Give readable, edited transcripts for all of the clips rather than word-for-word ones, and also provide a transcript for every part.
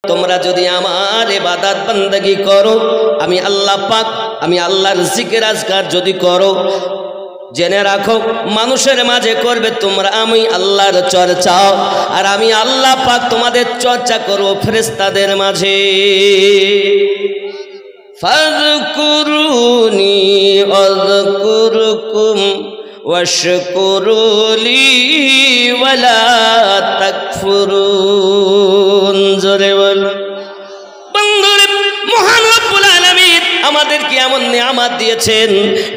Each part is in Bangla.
তোমরা যদি আমার ইবাদত বندگی করো, আমি আল্লাহ পাক, আমি আল্লাহর জিকির আজকার যদি করো, জেনে রাখো মানুষের মাঝে করবে তোমরা আমি আল্লাহর চর্চা, আর আমি আল্লাহ পাক তোমাদের চর্চা করব ফেরেশতাদের মাঝে। ফাযকুরুনি আযকুরকুম ওয়াশকুরুলি ওয়ালা তাকফুরুন। জোরে বলো। বন্ধুরে, মহান রব্বুল আলামিন আমাদেরকে এমন নিয়ামত দিয়েছেন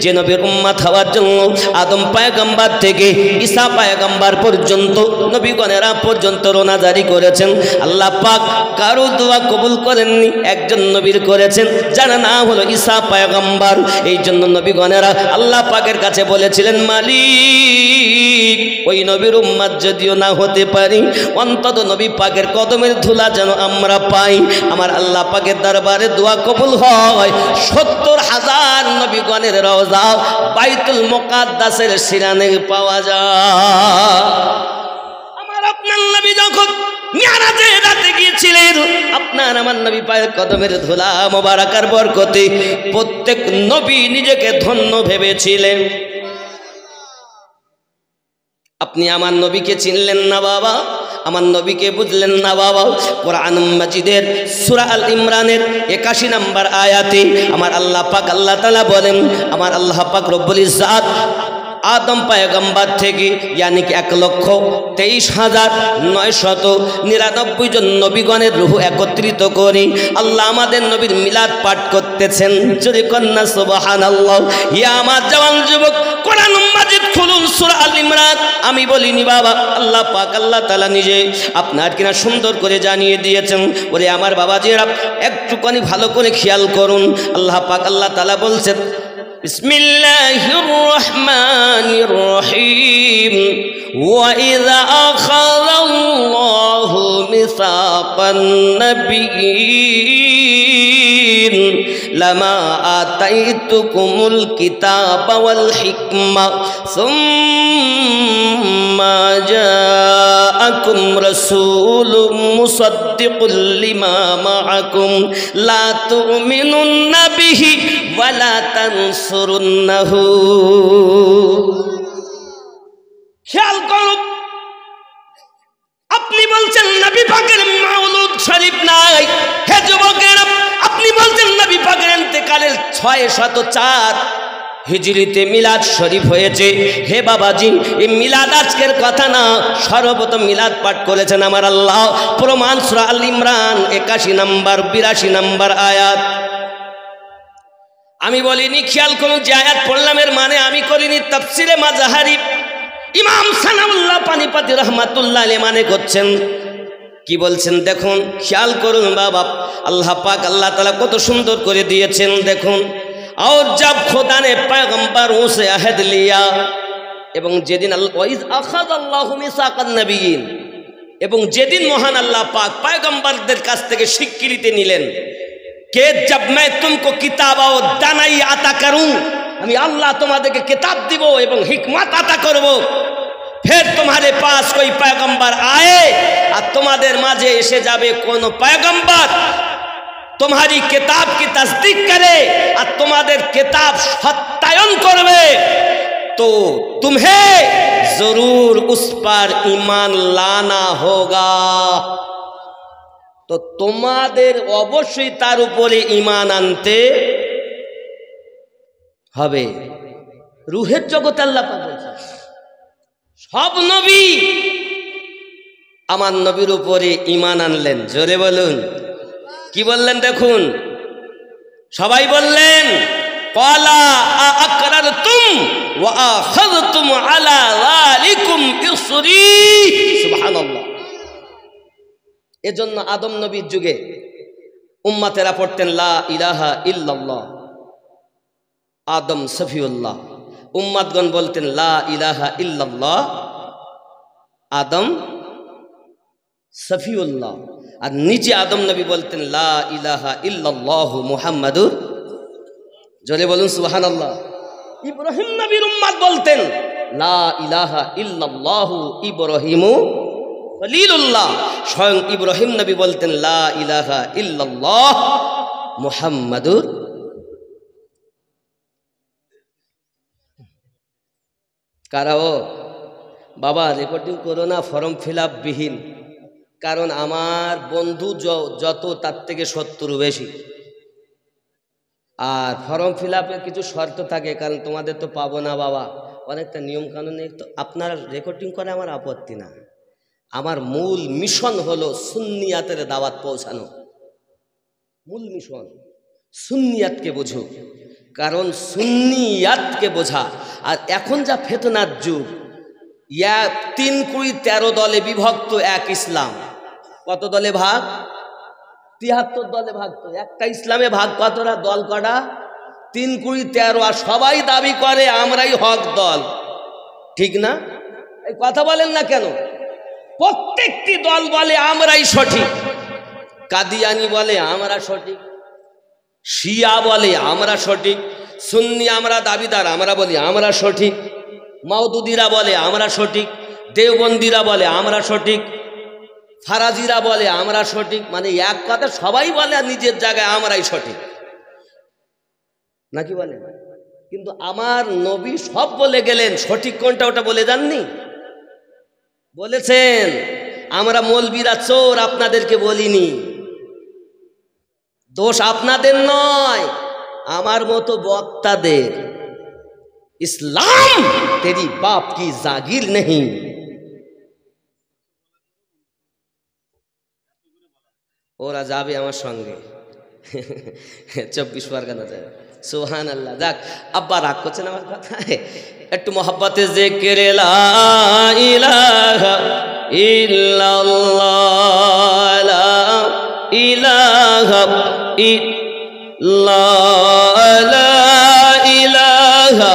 যে নবীর উম্মত হওয়ার জন্য আদম পয়গম্বর থেকে ঈসা পয়গম্বর পর্যন্ত নবীগণেরা পর্যন্ত রোনা জারি করেছেন। আল্লাহ পাক কারো দোয়া কবুল করেননি, একজন নবীর করেছেন, যার নাম হলো ঈসা পয়গম্বর। এই জন্য নবীগণেরা আল্লাহ পাকের কাছে বলেছিলেন, মালিক ওই নবীর উম্মত যদিও না হতে পারি, অন্তত নবী পাকের কদমের ধুলা যেন আমরা পাই। আমার আল্লাহ পাকের দরবারে দোয়া কবুল হয়। ৭০,০০০ নবীগণের রওজা বাইতুল মুকাদ্দাসের শিরানে পাওয়া যায়। আমার আপনার নবী যখন মিরাজের রাতে গিয়েছিলেন, আপনার আমার নবী পায়ের কদমের ধুলা মোবারকার বরকতে প্রত্যেক নবী নিজেকে ধন্য ভেবেছিলেন। আপনি আমার নবীকে চিনলেন না বাবা, আমার নবীকে বুঝলেন না বাবা। কোরআন মাজিদের সূরা আল ইমরানের ৮১ নম্বর আয়াতে আমার আল্লাহ পাক আল্লাহ তাআলা বলেন, আমার আল্লাহ পাক রব্বুল ইজ্জাত আদম পয়গম্বর থেকে ইয়ানি কি ১,২৩,৯৯৯ জন নবীগণের রূহ একত্রিত করি আল্লাহ আমাদের নবীর মিলাদ পাঠ করতেছেন। যদি কন্যা সুবহানাল্লাহ। ইয়া আমার জওয়ান যুবক, কোরআন মাজিদ খুলুন সূরা আল ইমরান। আমি বলিনি বাবা, আল্লাহ পাক আল্লাহ তাআলা নিজে আপনার কিনা সুন্দর করে জানিয়ে দিয়েছেন। ওরে আমার বাবাজিরা, একটুখানি ভালো করে খেয়াল করুন। আল্লাহ পাক আল্লাহ তাআলা বলছেন, বিসমিল্লাহির রহমানির রহিম, ওয়াইযা আখাযাল্লাহু মিসাকান নাবিয়্যিন লামা আতাইতুকুমুল কিতাবা ওয়াল হিকমা সুম্মা জাআকুম রাসূলুম মুসাদ্দিকুল লিমা মাআকুম লা তু'মিনুন্না বিহি ওয়া লা তানসুরুন্নাহু। খেয়াল করুন, আপনি বলছেন নবী পাকের মাওলুদ শরীফ নাই। হে যুবকেরা, আপনি বলছেন নবী পাকের ইন্তেকালের ৬০৪ হিজরিতে মিলাদ শরীফ হয়েছে। হে বাবাজি, এই মিলাদ আজকের কথা না, সর্বপ্রথম মিলাদ পাঠ করেছেন আমার আল্লাহ। প্রমাণ সূরা আল ইমরান ৮১ নম্বর ৮২ নম্বর আয়াত। আমি বলিনি, খেয়াল করুন, যে আয়াত পড়লাম এর মানে আমি করিনি। তাফসিরে মাজাহারি ইমাম সানাউল্লাহ পানিপতি রহমাতুল্লাহ আলাইহি মানে করছেন। কি বলছেন দেখুন, খেয়াল করুন বাবা। আল্লাহ পাক আল্লাহ তাআলা কত সুন্দর করে দিয়েছেন দেখুন। और जब खुदा ने पैगंबरों से अहद लिया, এবং যেদিন ওয়াইজ আখাযাল্লাহু মিসাকান নাবিয়্যিন, এবং যেদিন মহান আল্লাহ পাক পয়গম্বরদের কাছ থেকে স্বীকৃতি নিলেন কে जब मैं तुमको किताब और दानाई अता करूं, আমি আল্লাহ তোমাদেরকে কিতাব দিব এবং হিকমত আতা করব। फिर तुम्हारे पास कोई पैगंबर आए, और तुम्हारे माझे एसे जाबे कोनो पैगंबर तुम्हारी किताब की तस्दीक करे और तुम्हारे किताब सत्यायन करबे, तो तुम्हें जरूर उस पर ईमान लाना होगा। तो তোমাদের অবশ্যই তার উপরে ঈমান আনতে হবে। রূহের জগতে আল্লাহ পাক বলেছেন সব নবী আমার নবীর উপরে ঈমান আনলেন। জোরে বলুন, কি বললেন দেখুন, সবাই বললেন ক্বালা আ'আকরারতুম ওয়া আখাযতুম আলা যালিকুম ইসরি। সুবহানাল্লাহ। এজন্য আদম নবীর যুগে উম্মতেরা পড়তেন লা ইলাহা ইল্লাল্লাহ, আদম সফিউল্লাহ। উম্মতগণ বলতেন লা ইলাহা ইল্লাল্লাহ, আদম সফিউল্লাহ। আর নিচে আদম নবী বলতেন লা ইলাহা ইল্লাল্লাহু মুহাম্মাদুর। জোরে বলুন সুবহানাল্লাহ। ইব্রাহিম নবীর উম্মত বলতেন লা ইলাহা ইল্লাল্লাহু ইব্রাহিমু খলিলুল্লাহ। স্বয়ং ইব্রাহিম নবী বলতেন লা ইলাহা ইল্লাল্লাহ মুহাম্মাদুর। কারাও বাবা রেকর্ডিং করো না, ফর্ম ফিল আপ বিহীন, কারণ আমার বন্ধু যত তার থেকে 70 বেশি। আর ফর্ম ফিল আপের কিছু শর্ত থাকে, কারণ তোমাদের তো পাবো না বাবা, অনেকটা নিয়ম কানুনে। তো আপনারা রেকর্ডিং করে আমার আপত্তি না, আমার মূল মিশন হলো সুন্নিয়াতের দাওয়াত পৌঁছানো। মূল মিশন সুন্নিয়াতকে বোঝো, কারণ সুন্নিয়াতকে বোঝা। আর এখন যা ফেতনার যুগ, 3 কুড়ি 13 দলে বিভক্ত এক ইসলাম। কত দলে ভাগ? 73 দলে ভাগ। তো একটা ইসলামে ভাগ কতটা? দল কটা? 3 কুড়ি 13। আর সবাই দাবি করে আমরাই হক দল, ঠিক না? এই কথা বলেন না কেন? প্রত্যেকটি দল বলে আমরাই সঠিক। কাদিয়ানি বলে আমরা সঠিক, শিয়া বলে আমরা সঠিক, সুন্নি আমরা দাবিদার আমরা বলি আমরা সঠিক, মাওদুদিরা বলে আমরা সঠিক, দেওবন্দিরা বলে আমরা সঠিক, ফারাজিরা বলে আমরা সঠিক। মানে এক কথা সবাই বলে নিজের জায়গায় আমরাই সঠিক, নাকি বলে? কিন্তু আমার নবী সব বলে গেলেন, সঠিক কোনটা ওটা বলে যাননি। বলেছেন আমরা মৌলবীরা চোর, আপনাদেরকে বলিনি। দোষ আপনাদের নয়, আমার মতো বক্তাদের। ইসলাম তেরি বাপ কি জাগির নেই। ওরা যাবে আমার সঙ্গে 24 পরগনা যাবে। সুবহান আল্লাহ। যাক, আব্বা রাগ করছেন আমার কথায়, একটু মোহাব্বতে জিকির লা ইলাহা ইল্লাল্লাহ, লা ইলাহা ইল্লাল্লাহ, লা ইলাহা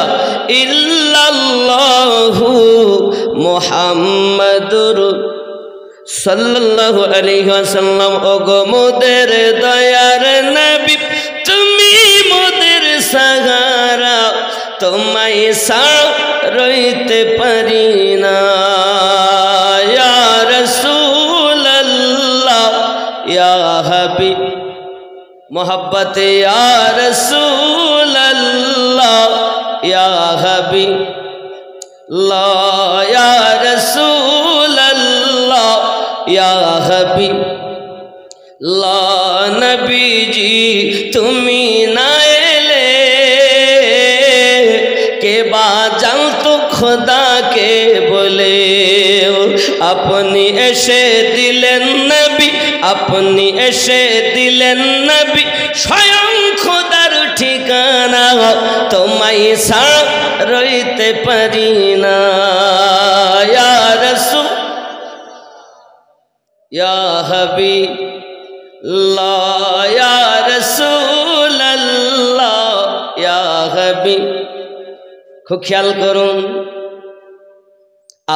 ইল্লাল্লাহ মুহাম্মাদুর সাল্লাল্লাহু আলাইহি ওয়াসাল্লাম। ওগো মোদের দয়ার নবী, তুমি মোদের সাহারা, তোমায় রইতে পারি না। ইয়া রাসূলুল্লাহ ইয়া হাবিব মোহাব্বতে, ইয়া রাসূলুল্লাহ ইয়া হাবিব লা, ইয়া রাসূলুল্লাহ ইয়া হাবিব লা। নবীজি তুমি না এলে কে বা জানতো খোদাকে বলে। আপনি এসে দিলেন নবী, আপনি এসে দিলেন নবী, স্বয়ং খোদার ঠিকানা, তোমায় ছাড়া রইতে পারি না। ইয়া রাসূল ইয়া হাবিবাল্লাহ, ইয়া রাসূলুল্লাহ ইয়া হাবিব। খুব খেয়াল করুন,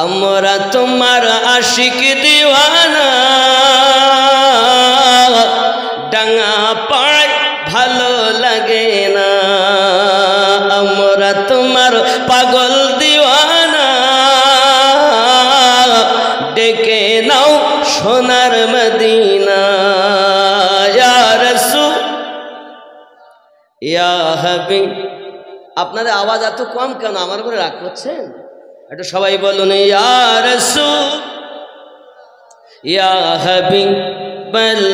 আমরা তোমার আশিক দিওয়ানা, ডাঙা পাড়ায় ভালো লাগে না। আমরা তোমার পাগল দিওয়ানা, ডেকে নাও সোনার মদিনা। ইয়া রাসূল ইয়া হাবিব। আপনাদের আওয়াজ এত কম কেন? আমার উপরে রাগ করছেন? একটু সবাই বলুন ইয়া রাসূল ইয়া হাবিবাল্লাহ,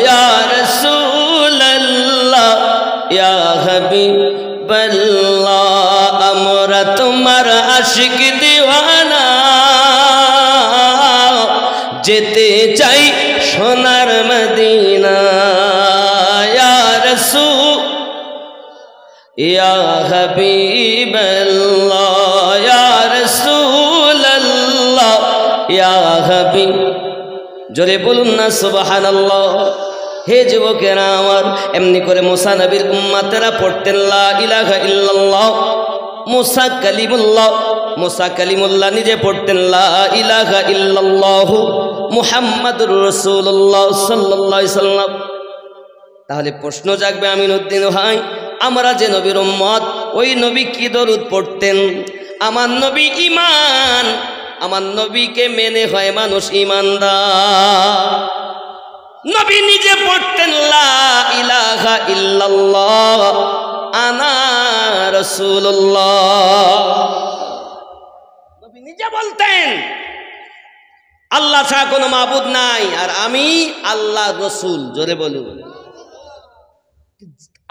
ইয়া রাসূলুল্লাহ ইয়া হাবিবাল্লাহ। আমরা তোমার আশিক দিওয়ানা, যেতে চাই সোনার মদিনা। ইয়া রাসূল ইয়া হাবিবাল্লাহ, ইয়া রাসূলুল্লাহ ইয়া হাবিব। জোরে বলুন না সুবহানাল্লাহ। হে যুবকেরা আমার, এমনি করে মুসা নবীর উম্মতেরা পড়তেন লা ইলাহা ইল্লাল্লাহ। মুসা কালিমুল্লাহ নিজে পড়তেন লা ইলাহা ইল্লাল্লাহু মুহাম্মাদুর রাসূলুল্লাহ সাল্লাল্লাহু আলাইহি সাল্লাম। তাহলে প্রশ্ন জাগবে আমিনউদ্দিন ভাই, আমরা যে নবীর উম্মত, ওই নবী কি দরুদ পড়তেন? আমার নবী ঈমান আমার নবীকে মেনে হয় মানুষ ইমানদার। নবী নিজে পড়তেন লা ইলাহা ইল্লাল্লাহ আনা রাসূলুল্লাহ। নবী নিজে বলতেন আল্লাহ ছাড়া কোনো মাবুদ নাই আর আমি আল্লাহর রাসূল। জোরে বলুন।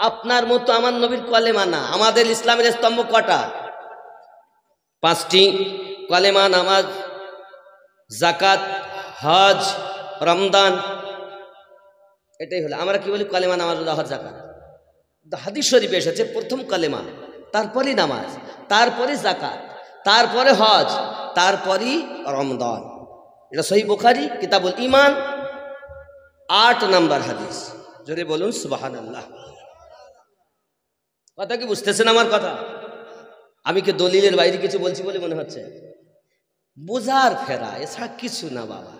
আপনার মতো আমার নবীর কলেমা না। আমাদের ইসলামের স্তম্ভ কটা? 5টি। কলেমা, নামাজ, যাকাত, হজ, রমজান, এটাই হলো আমরা কি বলি কলেমা, নামাজ, হজ, যাকাত। হাদিস শরীফে এসেছে প্রথম কলেমা, তারপরে নামাজ, তারপরে যাকাত, তারপরে হজ, তারপরে রমজান। এটা সহিহ বুখারী কিতাবুল ঈমান 8 নম্বর হাদিস। জোরে বলুন সুবহানাল্লাহ। কথা কি বুঝতেছেন আমার কথা? আমি কি দলিলের বাইরে কিছু বলছি বলে মনে হচ্ছে? বুঝার ফেরা, এছাড়া কিছু না বাবা।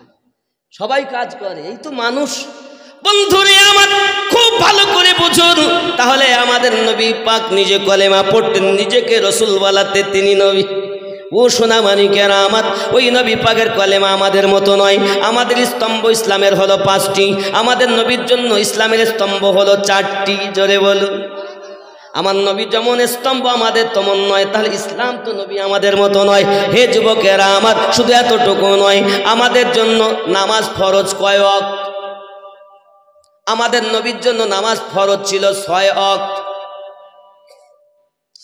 সবাই কাজ করে, এই তো মানুষ। বন্ধুরে আমার খুব ভালো করে বুঝুন, তাহলে আমাদের নবী পাক নিজে কলেমা পড়তেন, নিজেকে রসুল বলাতে তিনি নবী। ও সোনা মানিকেরা আমার, ওই নবী পাকের কলেমা আমাদের মতো নয়। আমাদের স্তম্ভ ইসলামের হলো 5টি, আমাদের নবীর জন্য ইসলামের স্তম্ভ হলো 4টি। জোরে বলুন। আমার নবী যেমন স্তম্ভ আমাদের তেমন নয়, তাহলে ইসলাম তো নবী আমাদের মতো নয়। হে যুবকেরা আমার, শুধু এতটুকু নয়, আমাদের জন্য নামাজ ফরজ কয় ওয়াক্ত? আমাদের নবীর জন্য নামাজ ফরজ ছিল 6 ওয়াক্ত।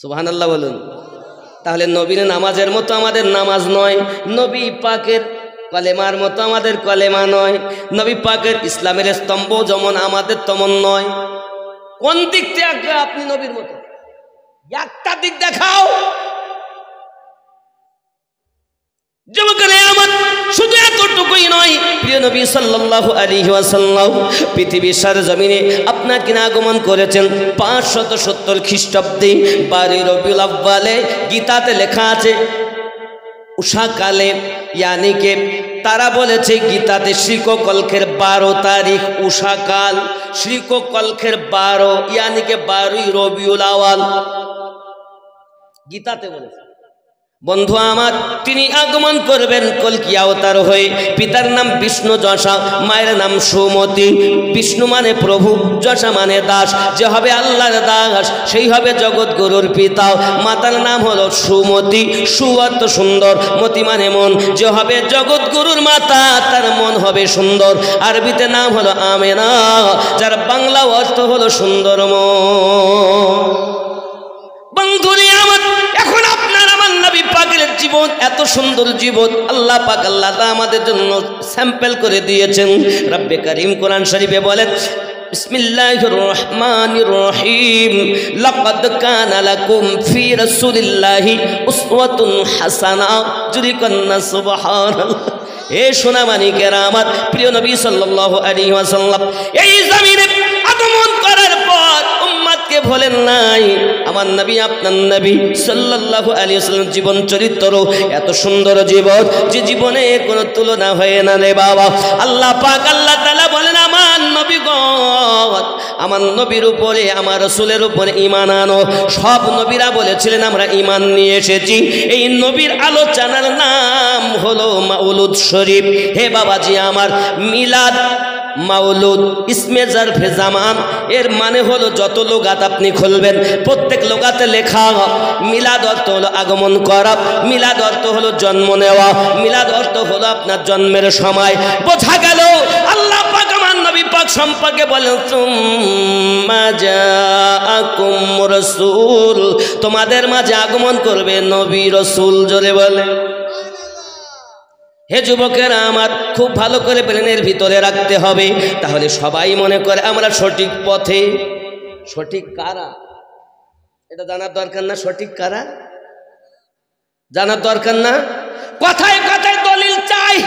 সুবহানাল্লাহ বলুন। তাহলে নবীর নামাজের মতো আমাদের নামাজ নয়, নবী পাকের কলেমার মতো আমাদের কলেমা নয়, নবী পাকের ইসলামের স্তম্ভ যেমন আমাদের তেমন নয়। কোন দিক থেকে আপনি নবীর মতো? একটা দিক দেখাও। যুবকেরা আমার, শুধু এতটুকুই নয়, প্রিয় নবী সাল্লাল্লাহু আলাইহি ওয়াসাল্লাম পৃথিবীর সরজমিনে আপনার কিনা আগমন করেছেন 570 খ্রিস্টাব্দে 12 রবিউল আউয়ালে। গীতাতে লেখা আছে উষাকালে, ইয়ানি কে তারা বলেছে গীতাতে শ্রীকল্পের 12 তারিখ উষাকাল, শ্রীকল্পের 12 ইয়ানি কে 12 রবিউল আউয়াল গীতাতে বলেছে। বন্ধু আমার, তিনি আগমন করবেন কল্কি অবতার হয়ে। পিতার নাম বিষ্ণু যশা, মায়ের নাম সুমতি। বিষ্ণু মানে প্রভু, যশা মানে দাস। যে হবে আল্লাহর দাস সেই হবে জগৎগুরুর পিতা। মাতার নাম হলো সুমতি, সু অর্থ সুন্দর, মতি মানে মন। যে হবে জগৎগুরুর মাতা তার মন হবে সুন্দর। আরবিতে নাম হলো আমেনা, যার বাংলা অর্থ হলো সুন্দর মন। বন্ধুরে আমার, এখন আপনার আমার নবী পাকের জীবন, এত সুন্দর জীবন আল্লাহ পাক আল্লাহ আমাদের জন্য স্যাম্পল করে দিয়েছেন। রব্বে কারীম কোরআন শরীফে বলেন বিসমিল্লাহির রহমানির রহিম, লাকাদ কানা লাকুম ফি রাসূলিল্লাহি উসওয়াতুন হাসানা। জুরি কন্না সুবহানাল্লাহ। হে সোনা মানিকেরা আমার, প্রিয় নবী সাল্লাল্লাহু আলাইহি ওয়াসাল্লাম এই জমিনে আগমন করার পর উম্মতকে বলেন নাই আমার নবী আপনার নবী সাল্লাল্লাহু আলাইহি ওয়াসাল্লাম জীবন চরিত্র এত সুন্দর জীবন, যে জীবনে কোনো তুলনা হয় না রে বাবা। আল্লাহ পাক আল্লাহ তাআলা বলেন আমার নবীগণ, আমার নবীর উপরে আমার রাসূলের উপরে ঈমান আনো। সব নবীরা বলেছিলেন আমরা ঈমান নিয়ে এসেছি। এই নবীর আলোচনার নাম হলো মাউলুদ শরীফ। হে বাবাজি আমার, মিলাদ মাউলুদ ইসমে জারফে জামান, এর মানে হলো যত লোগাত আপনি খুলবেন প্রত্যেক লোগাতে লেখা মিলাদ অর্থ হলো আগমন করা, মিলাদ অর্থ হলো জন্ম নেওয়া, মিলাদ অর্থ হলো আপনার জন্মের সময়। বোঝা গেল আল্লাহ পাক আমার নবী পাক সম্পর্কে বলেন সুম্মা জাআকুম রাসূল, তোমাদের মাঝে আগমন করবে নবী রাসূল। জোরে বলে। হে যুবকেরা আমার, খুব ভালো করে ব্রেনের ভিতরে রাখতে হবে, তাহলে সবাই মনে করে আমরা সঠিক পথে। সঠিক কারা এটা জানার দরকার না? সঠিক কারা জানার দরকার না? কথায় কথায় দলিল চাই,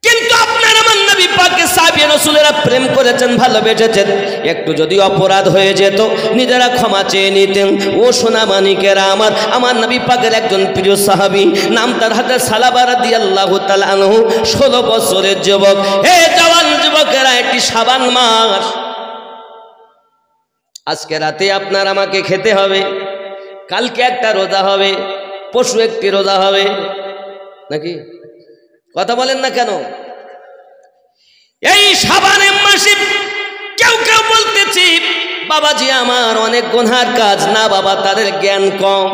কিন্তু আপনার আমার নবী পাকে সাহাবী রাসূলেরা প্রেম করেছেন, ভালোবেসেছেন। একটু যদি অপরাধ হয়ে যেত নিজেরা ক্ষমা চেয়ে নিতেন। ও সোনা মানিকেরা আমার, আমার নবী পাকের একজন প্রিয় সাহাবী, নাম তার হযরত সালাবা রাদিয়াল্লাহু তাআলা আনহু, 16 বছরের যুবক। হে জওয়ান যুবকেরা, এটি শাবান মাস। আজকে রাতে আপনার আমাকে খেতে হবে, কালকে একটা রোজা হবে, পশু একটি রোজা হবে নাকি? কথা বলেন না কেন? এই শাবানের মাসে কেউ কেউ বলতেছি বাবাজি আমার অনেক গুনার কাজ। না বাবা, তাদের জ্ঞান কম।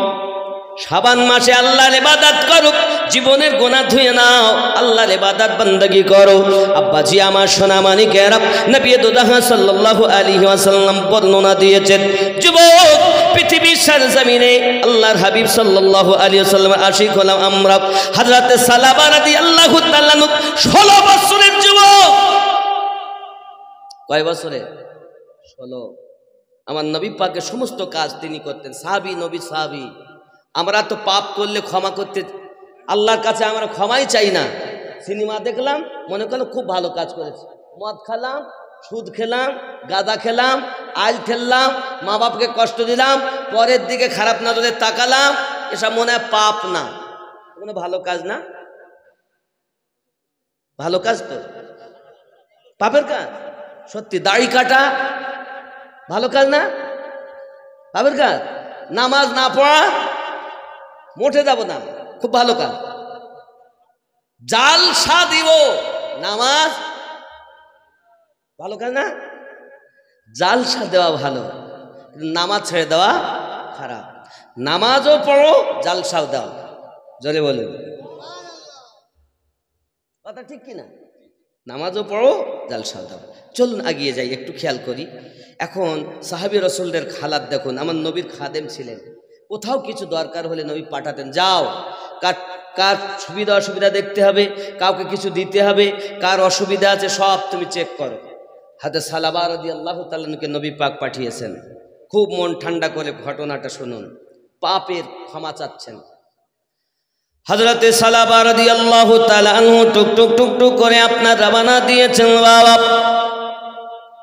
শাবান মাসে আল্লাহর ইবাদত করো, জীবনের গুনাহ ধুয়ে নাও, আল্লাহর ইবাদত বান্দাগি করো। আব্বাজি আমার সোনা মানিকেরা, নবী দুদাহ সাল্লাল্লাহু আলাইহি ওয়াসাল্লাম বর্ণনা দিয়েছেন, যুবক পৃথিবীর সরজমিনে আল্লাহর হাবিব সাল্লাল্লাহু আলাইহি ওয়াসাল্লামের আশিক হলাম আমরা। হযরতে সালাবা রাদিয়াল্লাহু তাআলা 16 বছরের যুবক। কয় বছরে? 16। আমার নবী পাকের সমস্ত কাজ তিনি করতেন। সাহাবী, নবী সাহাবী। আমরা তো পাপ করলে ক্ষমা করতে আল্লাহর কাছে আমরা ক্ষমাই চাই না। সিনেমা দেখলাম, মনে করলাম খুব ভালো কাজ করেছে, মদ খেলাম, সুদ খেলাম, গাঁজা খেলাম, আইল খেললাম, মা বাপকে কষ্ট দিলাম, পরের দিকে খারাপ নজরে তাকালাম, এসব মনে হয় পাপ না, কোনো ভালো কাজ না। ভালো কাজ তো পাপের কাজ। সত্যি দাড়ি কাটা ভালো কাজ না? পাপের কাজ। নামাজ না পড়া মোটে যাব না, খুব ভালো কাজ। জালসা দিব, নামাজ ভালো কাজ না? জালসা দেওয়া ভালো, নামাজ ছেড়ে দেওয়া খারাপ। নামাজও পড়ো, জালসাও দাও, জোরে বলুন কথা ঠিক কিনা? নামাজও পড়ো, জালসাও দাও। চলুন আগিয়ে যাই, একটু খেয়াল করি। এখন সাহাবী রাসূলদের হালাত দেখুন। আমার নবীর খাদেম ছিলেন, কোথাও কিছু দরকার হলে নবী পাঠাতেন, যাও, কার সুবিধা অসুবিধা দেখতে হবে, কাউকে কিছু দিতে হবে, কার অসুবিধা আছে সব তুমি চেক করো। হযরত সালাবা রাদিয়াল্লাহু তাআলাকে নবী পাক পাঠিয়েছেন। খুব মন ঠান্ডা করে ঘটনাটা শুনুন। পাপের ক্ষমা চাচ্ছেন। হযরতে সালাবা রাদিয়াল্লাহু তাআলা আনহু টুকটুক টুকটুক করে আপনার রওনা দিয়েছেন। বাবা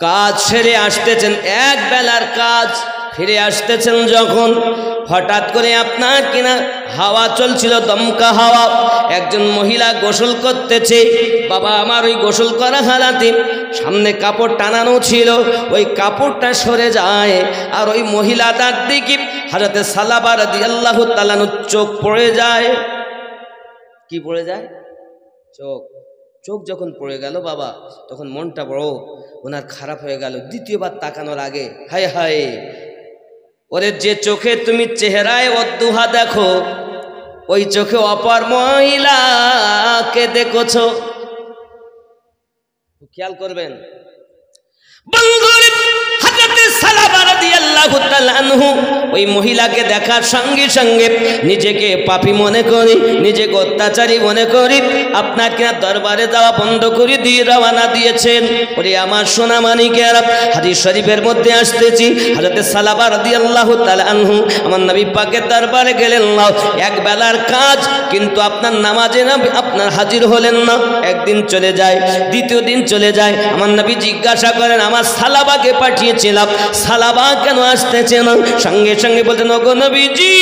কাজ সেরে আসতেছেন, এক বেলার কাজ, ফিরে আসতেছেন যখন হঠাৎ করে আপনার কিনা হাওয়া চলছিল, দমকা হাওয়া, একজন মহিলা গোসল করতেছে। বাবা আমার ওই গোসল করা হালাতে সামনে কাপড় টানানো ছিল, ওই কাপড়টা সরে যায়, আর ওই মহিলাটার দিকে হযরতে সালাবা রাদিয়াল্লাহু তাআলা চোখ পড়ে যায়। কি পড়ে যায়? চোখ। চোখ যখন পড়ে গেল বাবা, তখন মনটা বড় ওনার খারাপ হয়ে গেল। দ্বিতীয়বার তাকানোর আগে হায় হায়, ওরে যে চোখে তুমি চেহারায় অদ্দুহা দেখো, ওই চোখে অপর মহিলাকে দেখছ। খেয়াল করবেন ওই মহিলাকে দেখার সঙ্গে সঙ্গে নিজেকে পাপী মনে করি, নিজেকে অত্যাচারী মনে করি, আপনার কিনা দরবারে যাওয়া বন্ধ করে দিয়ে রওনা দিয়েছেন। ওরে আমার সোনা মানিকেরা, হাদিস শরীফের মধ্যে আসতেছি, হযরত সালাবা রাদিয়াল্লাহু তাআলা আনহু আমার নবী পাকের দরবারে গেলেন, এক বেলার কাজ, কিন্তু আপনার নামাজে না আপনার হাজির হলেন না। একদিন চলে যায়, দ্বিতীয় দিন চলে যায়, আমার নবী জিজ্ঞাসা করেন আমার সালাবাকে পাঠিয়েছিলাম, সালাবা কেন আসতেছে না? সঙ্গে সঙ্গে বলতেন ওগো নবীজি,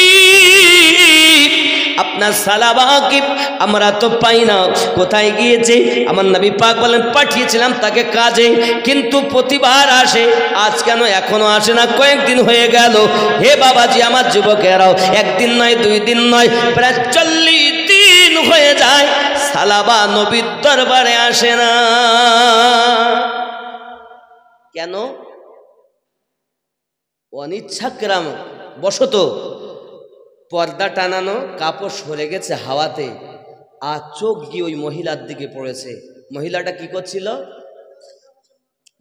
আপনার সালাবাকে আমরা তো পাই না, কোথায় গিয়েছে? আমার নবী পাক বলেন পাঠিয়েছিলাম তাকে কাজে, কিন্তু প্রতিবার আসে, আজ কেন এখনো আসে না? কয়েকদিন হয়ে গেল। হে বাবাজি আমার যুবকেরাও, একদিন নয়, 2 দিন নয়, প্রায় 40 দিন হয়ে যায় সালাবা নবীর দরবারে আসে না। কেন? অনিচ্ছাক্রাম বশত পর্দা টানানো, কাপড় সরে গেছে হাওয়াতে, আর চোখ গিয়ে ওই মহিলার দিকে পড়েছে। মহিলাটা কি করছিল?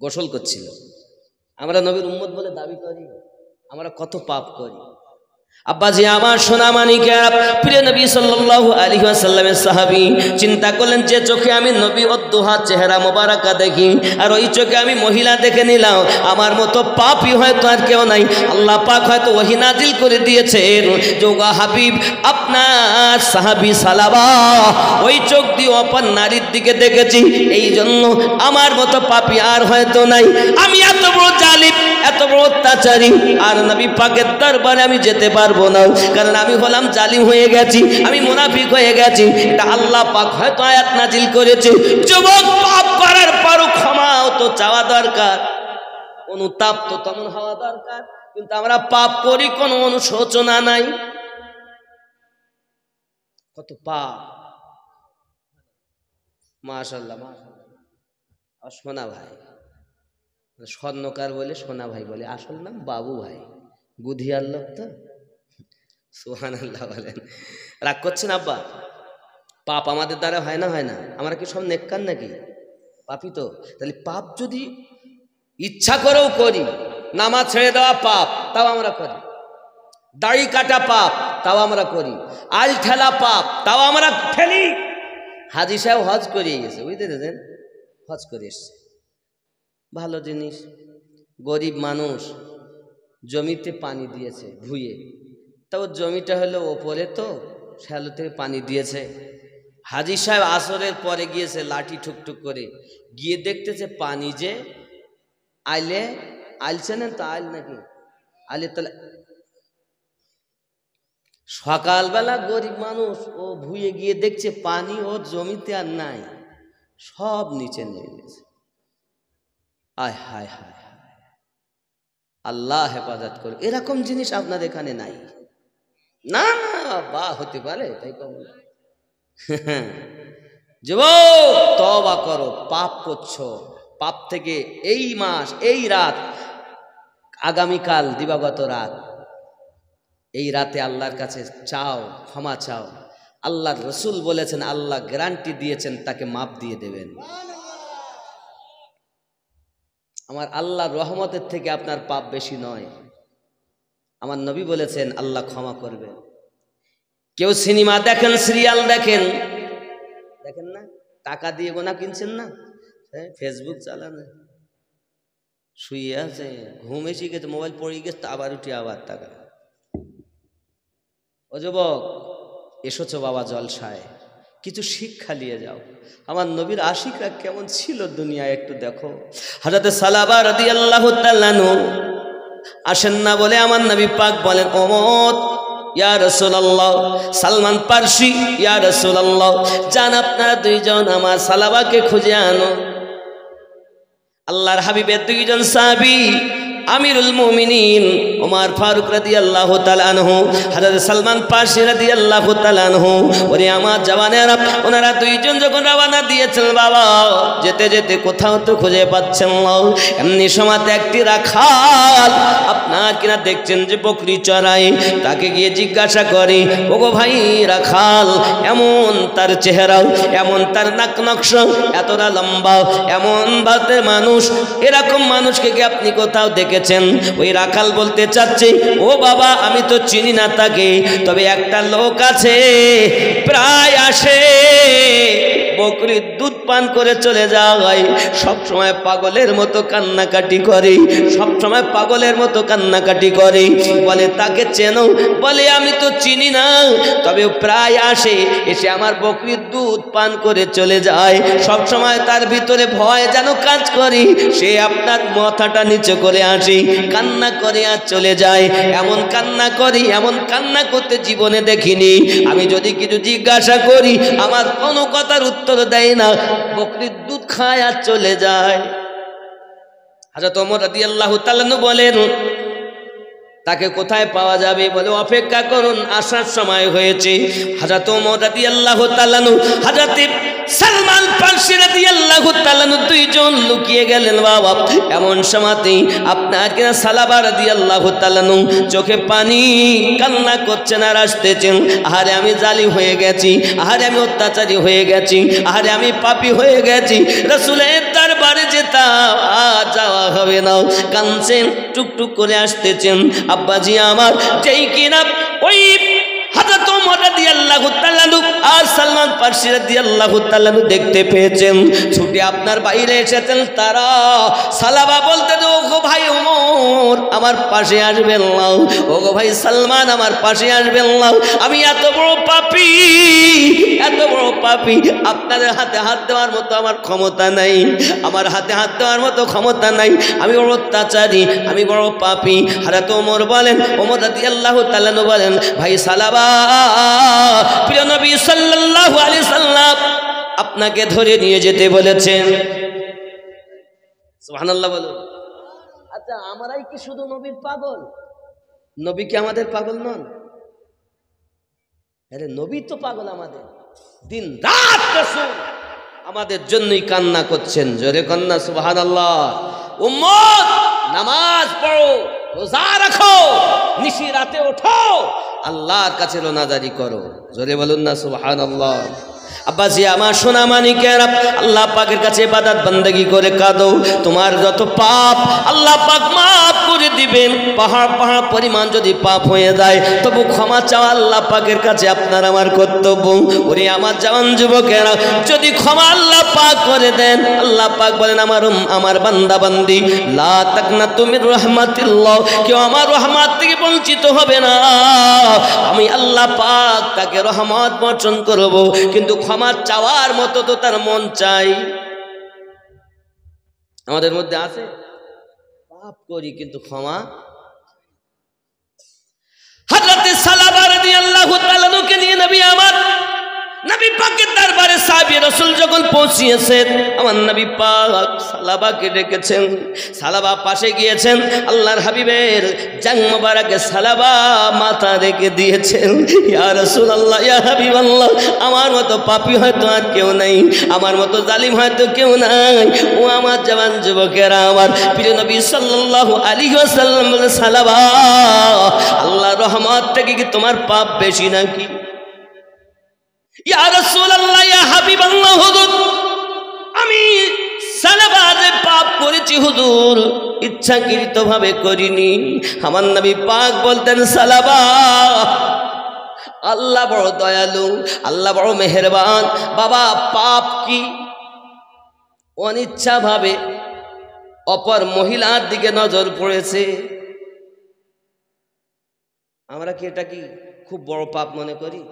গোসল করছিল। আমরা নবীর উম্মত বলে দাবি করি, আমরা কত পাপ করি। আব্বাজি আমার সোনা মানিকেরা, প্রিয় নবী সাল্লাল্লাহু আলাইহি ওয়াসাল্লামের সাহাবী চিন্তা করলেন, যে চোখে আমি নবী অদ্দুহা চেহারা মোবারকা দেখি, আর ওই চোখে আমি মহিলা দেখে নিলাম, আমার মতো পাপী হয়তো আর কেউ নাই। আল্লাহ পাক হয়তো ওহী নাজিল করে দিয়েছেন, যোগা হাবিব আপনার সাহাবী সালাবা ওই চোখ দিয়ে অপর নারীর দিকে দেখেছি, এই জন্য আমার মতো পাপী আর হয়তো নাই। আমি এত বড় জালিম, এত বড় অত্যাচারী, আর নবী পাকের দরবারে আমি যেতে পারবো না, কারণ আমি হলাম জালিম হয়ে গেছি, আমি মুনাফিক হয়ে গেছি। এটা আল্লাহ পাক হয়তো আয়াত নাজিল করেছে। যুবক, পাপ করার পরও ক্ষমাও তো চাওয়া দরকার, অনুতাপ তো তেমন হওয়া দরকার, কিন্তু আমরা পাপ করি, কোনো অনুশোচনা নাই। কত পাপ। মাশাআল্লাহ মাশাআল্লাহ। আর সোনা ভাই, স্বর্ণকার বলে সোনা ভাই বলে, আসল নাম বাবু ভাই, বুধিয়ার লোক তো। সুবহানাল্লাহ বলেন। রাগ করছেন আব্বা? পাপ আমাদের দ্বারা হয় না? হয় না? আমরা কি সব নেককার নাকি? পাপই তো। তাহলে পাপ যদি ইচ্ছা করেও করি, নামাজ ছেড়ে দেওয়া পাপ, তাও আমরা করি। দাড়ি কাটা পাপ, তাও আমরা করি। আল ঠেলা পাপ, তাও আমরা ঠেলি। হাজি সাহেব হজ করিয়ে গেছে, বুঝতে পেরেছেন? হজ করে এসছে, ভালো জিনিস। গরিব মানুষ জমিতে পানি দিয়েছে ভুঁয়ে, তাও জমিটা হলো ওপরে, তো শ্যালো থেকে পানি দিয়েছে। হাজি সাহেব আসরের পরে গিয়েছে লাঠি ঠুকঠুক করে, গিয়ে দেখতেছে পানি যে আইলে আইলছে না, তো আইল নাকি আইলে, তাহলে সকালবেলা গরিব মানুষ ও ভুঁয়ে গিয়ে দেখছে পানি ওর জমিতে আর নাই, সব নিচে নেমে গেছে। আয় হায় হায় হায়, আল্লাহ হেফাজত করে। এরকম জিনিস আপনার এখানে নাই? না না, বা হতে পারে, তাই কবল। যুবক তওবা করো, পাপ করছো, পাপ থেকে এই মাস, এই রাত, আগামীকাল দিবাগত রাত, এই রাতে আল্লাহর কাছে চাও, ক্ষমা চাও। আল্লাহর রসুল বলেছেন, আল্লাহ গ্যারান্টি দিয়েছেন তাকে মাফ দিয়ে দেবেন। আমার আল্লাহর রহমতের থেকে আপনার পাপ বেশি নয়। আমার নবী বলেছেন আল্লাহ ক্ষমা করবেন। কেউ সিনেমা দেখেন, সিরিয়াল দেখেন, দেখেন না? টাকা দিয়ে গোনা কিনছেন না? ফেসবুক চালান, শুয়ে আছে, ঘুম এসে গেছে, মোবাইল পড়ে গেছে, আবার উঠে আবার টাকা। ও যুবক, এসেছো বাবা জলসায়, কিছু শিক্ষা নিয়ে যাও। আমার নবীর আশিকরা কেমন ছিল দুনিয়ায় একটু দেখো। হযরতে সালাবা রাদিয়াল্লাহু তাআলা আনহু আসেন না বলে আমার নবী পাক বলেন, ওমর ইয়া রাসূলুল্লাহ, সালমান পারসি ইয়া রাসূলুল্লাহ, জান আপনারা দুইজন আমার সালাবাকে খুঁজে আনো। আল্লাহর হাবিবের দুইজন সাহাবী, আমিরুল মুমিনিন ওমর ফারুক রাদিয়াল্লাহু তাআলা আনহু, হযরত সালমান পারসি রাদিয়াল্লাহু তাআলা আনহু, ওরে আমার জওয়ানেরা, ওনারা দুইজন যখন রওনা দিয়েছেন, বাবা যেতে যেতে কোথাও তো খুঁজে পাচ্ছেন না। এমনি সময়তে একটি রাখাল আপনার কিনা দেখছেন যে বকরি চড়ায়, তাকে গিয়ে জিজ্ঞাসা করে, ওগো ভাই রাখাল, এমন তার চেহারা, এমন তার নাক নকশা, এতটা লম্বা, এমন বাতের মানুষ, এরকম মানুষকে কি আপনি কোথাও দেখেছেন? ওই রাখাল বলতে চাচ্ছে, ও বাবা আমি তো চিনি না তাকে, তবে একটা লোক আছে, প্রায় আসে, বকরির দুধ পান করে চলে যায়, সব সময় পাগলের মতো কান্নাকাটি করে, সব সময় পাগলের মতো কান্নাকাটি করে। বলে তাকে চেনো? বলে আমি তো চিনি না, তবে প্রায় আসে, এসে আমার বকরির দুধ পান করে চলে যায়, সব সময় তার ভিতরে ভয় যেন কাজ করে, সে আপনার মাথাটা নিচে করে আসে, কান্না করে আর চলে যায়। এমন কান্না করি, এমন কান্না করতে জীবনে দেখিনি। আমি যদি কিছু জিজ্ঞাসা করি, আমার কোনো কথার উত্তর দেয় না, বকরির দুধ খায় আর চলে যায়। হযরত ওমর রাদিয়াল্লাহু তাআলা বলেন, তাকে কোথায় পাওয়া যাবে? বলে অপেক্ষা করুন, আসার সময় হয়েছে। হযরত ওমর রাদিয়াল্লাহু তাআলা, হযরত সালমান পারসি রাদিয়াল্লাহু তাআলা দুইজন লুকিয়ে গেলেন। বাবা এমন সময়তেই আপনার কিনা সালাবা রাদিয়াল্লাহু তাআলা চোখে পানি, কান্না করছেন আর আসতেছেন, আহারে আমি জালি হয়ে গেছি, আহারে আমি অত্যাচারী হয়ে গেছি, আহারে আমি পাপী হয়ে গেছি, রাসূলের দরবারে যেতাম আর যাওয়া হবে না। কাঁদছেন, টুকটুক করে আসতেছেন। আব্বাজি আমার, যেই কিনা ওই হযরত ওমর রাদিয়াল্লাহু তাআলা আর সালমান পারসি রাদিয়াল্লাহু তাআলা দেখতে পেয়েছেন, ছুটে আপনার বাইরে এসেছেন তারা। সালাবা বলতে, ওগো ভাই ওমর আমার পাশে আসবেন না, ওগো ভাই সালমান আমার পাশে আসবেন না, আমি এত বড় পাপী, এত বড় পাপী, আপনাদের হাতে হাত দেওয়ার মতো আমার ক্ষমতা নাই, আমার হাতে হাত দেওয়ার মতো ক্ষমতা নাই, আমি বড় অত্যাচারী, আমি বড় পাপী। হযরত ওমর বলেন, ওমর রাদিয়াল্লাহু তাআলা বলেন, ভাই সালাবা, প্রিয় নবী সাল্লাল্লাহু আলাইহি সাল্লাম আপনাকে ধরে নিয়ে যেতে বলেছেন। সুবহানাল্লাহ বলো। আচ্ছা আমরাই কি শুধু নবীর পাগল? নবী কি আমাদের পাগল নন? আরে নবী তো পাগল আমাদের, দিন রাত রাসূল আমাদের জন্যই কান্না করছেন। জোরে কন্যা সুবহানাল্লাহ। উম্মত নামাজ পড়ো, রোজা রাখো, নিশি রাতে ওঠো, আল্লাহর কাছে রোনাজারি করো। জোরে বলুন না সুবহানাল্লাহ। আব্বাজি আমার সোনা মানিকেরা, আল্লাহ পাকের কাছে ইবাদত বন্দেগী করে কাঁদো, তোমার যত পাপ আল্লাহ পাক মাফ করে দিবেন। পাহাড় পাহাড় পরিমাণ যদি পাপ হয়ে যায় তবু ক্ষমা চাওয়া আল্লাহ পাকের কাছে আপনার আমার কর্তব্য। ওরে আমার জওয়ান যুবকেরা, যদি ক্ষমা আল্লাহ পাক করে দেন, আল্লাহ পাক বলেন আমার বান্দা বান্দি লা তাকনাতু মির রাহমাতিল্লাহ, কেউ আমার রহমত থেকে বঞ্চিত হবে না। আমি আল্লাহ পাক তাকে রহমত বর্ষণ করব, কিন্তু ক্ষমা চাওয়ার মতো তো তার মন চাই। আমাদের মধ্যে আছে পাপ করি কিন্তু ক্ষমা। হযরতে সালাবা রাদিয়াল্লাহু তাআলা কে নিয়ে নবী আমার নবী পাকের দরবারে সাহাবী রাসূল যখন পৌঁছিয়েছেন, আমার নবী পাক সালাবাকে ডেকেছেন। সালাবা পাশে গিয়েছেন, আল্লাহর হাবিবের জাং মোবারকে সালাবা মাথা রেখে দিয়েছেন। ইয়া রাসূলুল্লাহ, ইয়া হাবিবাল্লাহ, আমার মতো পাপী হয়তো আর কেউ নাই, আমার মতো জালিম হয়তো কেউ নাই। ও আমার জওয়ান যুবকেরা, আমার প্রিয় নবী সাল্লাল্লাহু আলাইহি ওয়াসাল্লাম বলে, সালাবা, আল্লাহর রহমত থেকে কি তোমার পাপ বেশি নাকি? ইয়া রাসূলুল্লাহ, ইয়া হাবিবাল্লাহ, হুজুর আমি সালাবাতে পাপ করেছি হুজুর, ইচ্ছাকৃতভাবে করিনি। আমার নবী পাক বলতেন, সালাবা, আল্লাহ বড় দয়ালু, আল্লাহ বড় মেহেরবান। বাবা, পাপ কি অনিচ্ছাভাবে অপর মহিলার দিকে নজর পড়েছে। আমরা কি এটা কি খুব বড় পাপ মনে করি?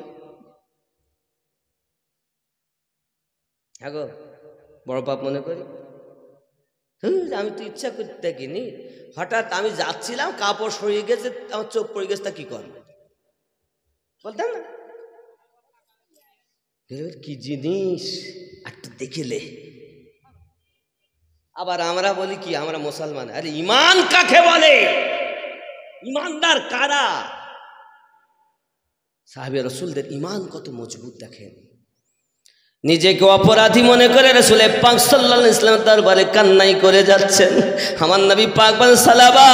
হ্যাঁ গো, বড় পাপ মনে করি। আমি তো ইচ্ছা করতে দেখিনি, হঠাৎ আমি যাচ্ছিলাম, কাপড় সরিয়ে গেছে, আমার চোখ পড়ে গেছে, তা কি করবে বলতাম না? কি জিনিস একটু দেখিলে। আবার আমরা বলি কি, আমরা মুসলমান। আরে ঈমান কাকে বলে? ঈমানদার কারা? সাহাবে রাসূলদের ঈমান কত মজবুত দেখেন। নিজেকে অপরাধী মনে করে রাসূল পাক সাল্লাল্লাহু আলাইহি ওয়াসাল্লাম দরবারে কান্নাই করে যাচ্ছেন। আমার নবী পাক বলেন, সালাবা,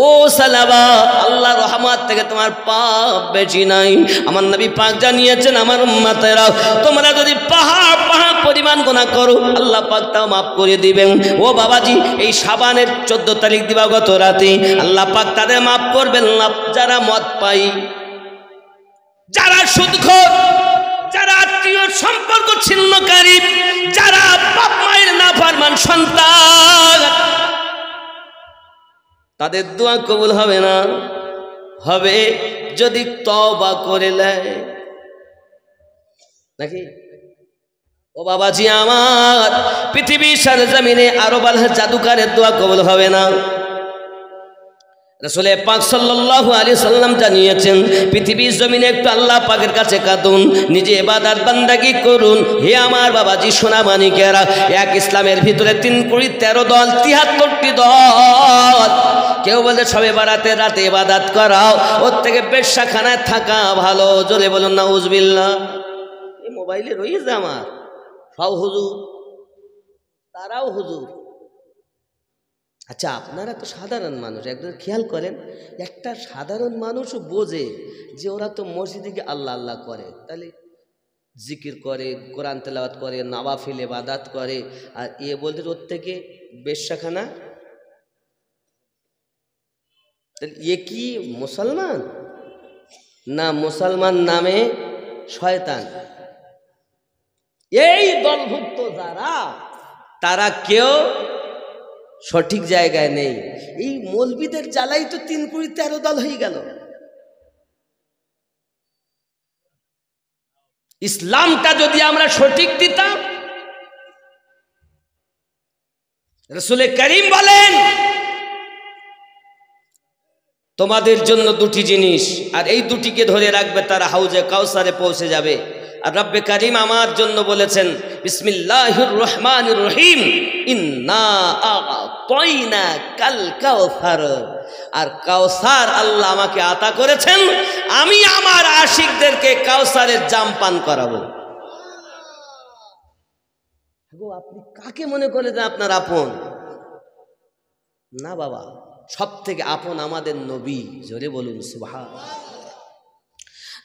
ও সালাবা, আল্লাহ রহমত থেকে তোমার পাপ বেশি নাই। আমার নবী পাক জানিয়েছেন, আমার উম্মতেরা, তোমরা যদি পাহাড় পাহাড় পরিমাণ গুনাহ করো, আল্লাহ পাক তাও মাফ করে দিবেন। ও বাবাজি, এই শাবানের 14 তারিখ দিবাগত রাতে আল্লাহ পাক তাদের মাফ করবেন না, যারা মদ পাই, যারা সুদখোর, যারা আত্মীয় সম্পর্ক ছিন্নকারী, যারা বাপ মায়ের নাফরমান সন্তান, তাদের দোয়া কবুল হবে না। হবে যদি তওবা করে নেয় নাকি? ও বাবাজি আমার, পৃথিবীর সরজমিনে আরব আল জাদুকারের দোয়া কবুল হবে না। রাসূল পাক সাল্লাল্লাহু আলাইহি সাল্লাম জানিয়েছেন, পৃথিবীর জমিনে একটু আল্লাহ পাকের কাছে কাঁদুন, নিজে ইবাদত বান্দাগি করুন। হে আমার বাবাজি সোনা মানিকেরা, এক ইসলামের ভিতরে 3 কোটি 13 দল, 73টি দল। কেউ বলে সবে বারাতে রাতে ইবাদত করাও, ওর থেকে বেশ্যাখানায় থাকা ভালো। জোরে বলুন নাউজুবিল্লাহ। এই মোবাইলে রয়েছে আমার সব হুজুর, তারাও হুজুর। আচ্ছা, আপনারা তো সাধারণ মানুষ, একদম খেয়াল করেন, একটা সাধারণ মানুষও বোঝে যে ওরা তো মসজিদে গিয়ে আল্লাহ আল্লাহ করে, তাহলে জিকির করে, কোরআন তেলাওয়াত করে, নওয়াফিল ইবাদত করে, আর এ বলতে ওর থেকে বেশ্যাখানা। তাহলে এ কি মুসলমান না মুসলমান নামে শয়তান? এই দলভুক্ত যারা, তারা কেউ সঠিক জায়গায় নেই। এই মৌলবীদের জ্বালাই তো 3 কোটি 13 দল হয়ে গেল। ইসলামটা যদি আমরা সঠিক দিতাম, রাসূল করিম বলেন, তোমাদের জন্য 2টি জিনিস, আর এই 2টিকে ধরে রাখবে তারা হাউজে কাউসারে পৌঁছে যাবে। আর রব্বে কারিম আমার জন্য বলেছেন বিসমিল্লাহির রহমানির রহিম, ইন্না আ'তাইনা কাল কাউসার। আর কাউসার আল্লাহ আমাকে আতা করেছেন, আমি আমার আশিকদেরকে কাউসারের জাম পান করাবো। আপনি কাকে মনে করলেন আপনার আপন? না বাবা, সব থেকে আপন আমাদের নবী। জোরে বলুন সুবহানাল্লাহ।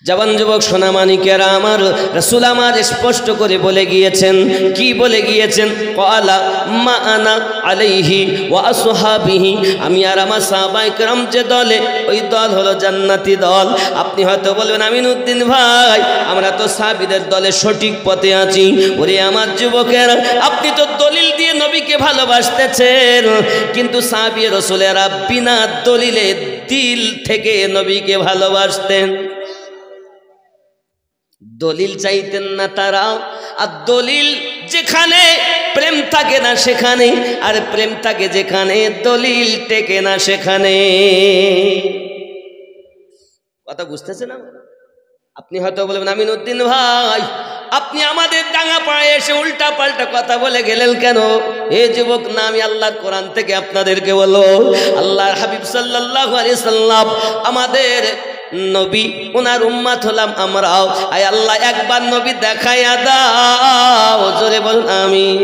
জওয়ান যুবক সোনামানিকেরা আমার, রাসূল আমার স্পষ্ট করে বলে গিয়েছেন। কি বলে গিয়েছেন? ক্বালা মা আনা আলাইহি ওয়া আসহাবিহি, আমি আর আমার সাহাবায়ে কেরাম যে দলে, ওই দল হলো জান্নাতি দল। আপনি হয়তো বলবেন আমিনউদ্দিন ভাই, আমরা তো সাহাবীদের দলে সঠিক পথে আছি। ওরে আমার যুবকেরা, আপনি তো দলিল দিয়ে নবীকে ভালোবাসতেছেন, কিন্তু সাহাবী রাসূলেরা বিনা দলিলে দিল থেকে নবীকে ভালোবাসতেন। দলিল চাইতেন না তারা। আর দলিল যেখানে, প্রেম থাকে না সেখানে, আর প্রেম থাকে যেখানে, দলিল টেকে না সেখানে। কথা বুঝতেছেন? আপনি হয়তো বলবেন আমিনউদ্দিন ভাই, আপনি আমাদের ডাঙ্গা পাড়ায় এসে উল্টা পাল্টা কথা বলে গেলেন কেন? এ যুবক না, আমি আল্লাহর কোরআন থেকে আপনাদেরকে বলো, আল্লাহর হাবিব সাল্লাল্লাহু আলাইহি সাল্লাম আমাদের নবী, ওনার উম্মত হলাম আমরাও। আয় আল্লাহ একবার নবী দেখাইয়া দাও। জোরে বলুন আমিন।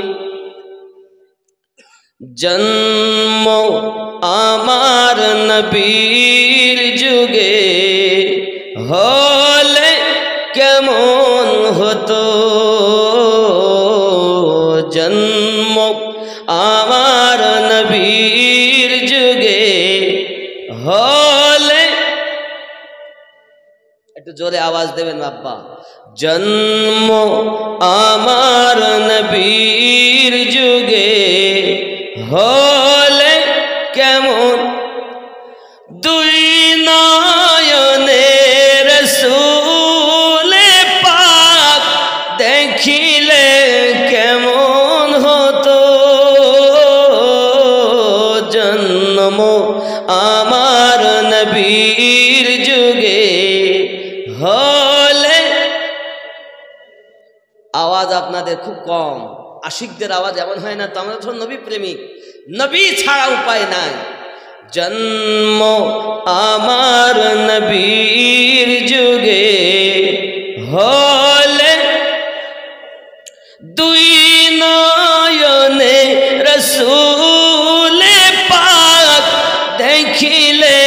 জন্ম আমার নবীর যুগে হলে কেমন হতো, জন্ম আমার নবীর যুগে হলে, একটু জোরে আওয়াজ দেবেন বাবা। জন্ম আমার নবীর যুগে হলে কেমন, দুই নয়নে রাসূলে পাক দেখিলে কেমন হতো, জন্ম আমার নবীর যুগে হলে। আওয়াজ আপনাদের খুব কম, আশিকদের আওয়াজ এমন হয় না তো? আমরা তো নবী প্রেমিক, নবী ছাড়া উপায় নাই। জন্ম আমার নবীর যুগে হলে, দুই নয়নে রাসূলে পাক দেখিলে